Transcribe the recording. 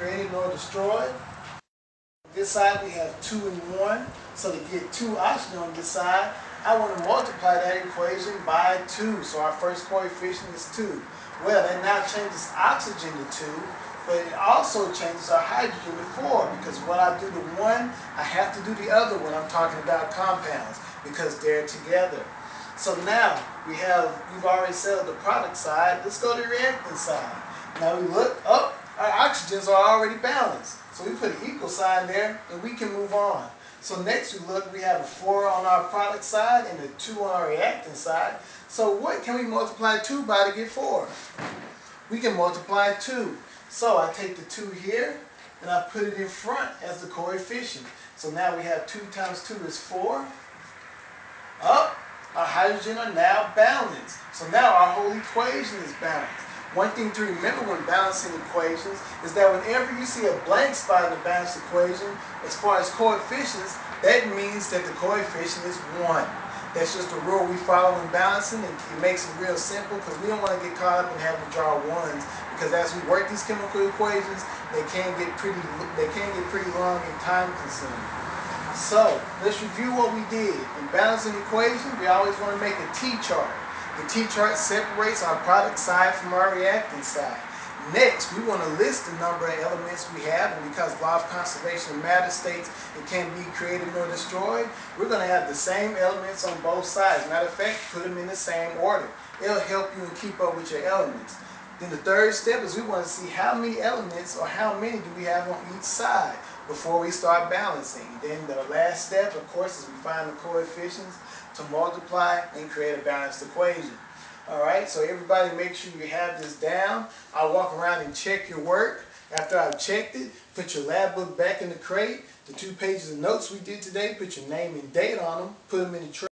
created nor destroyed. This side we have 2 and 1. So to get 2 oxygen on this side, I want to multiply that equation by 2. So our first coefficient is 2. Well, that now changes oxygen to 2, but it also changes our hydrogen to 4, because when I do the one, I have to do the other when I'm talking about compounds, because they're together. So now we've already settled the product side. Let's go to the reactant side. Now we look up, our oxygens are already balanced. So we put an equal sign there and we can move on. So next we look, we have a 4 on our product side and a 2 on our reactant side. So what can we multiply 2 by to get 4? We can multiply 2. So I take the 2 here and I put it in front as the coefficient. So now we have 2 times 2 is 4. Up, our hydrogen are now balanced. So now our whole equation is balanced. One thing to remember when balancing equations is that whenever you see a blank spot in the balanced equation, as far as coefficients, that means that the coefficient is 1. That's just a rule we follow in balancing, and it makes it real simple because we don't want to get caught up in having to draw ones, because as we work these chemical equations, they can get pretty long and time consuming. So let's review what we did. In balancing equations, we always want to make a T-chart. The T-chart separates our product side from our reactant side. Next, we want to list the number of elements we have, and because law of conservation of matter states it can't be created nor destroyed, we're going to have the same elements on both sides. Matter of fact, put them in the same order. It'll help you keep up with your elements. Then the third step is we want to see how many elements or how many do we have on each side before we start balancing. Then the last step, of course, is we find the coefficients to multiply and create a balanced equation. Alright, so everybody make sure you have this down. I'll walk around and check your work. After I've checked it, put your lab book back in the crate. The 2 pages of notes we did today, put your name and date on them, put them in the tray.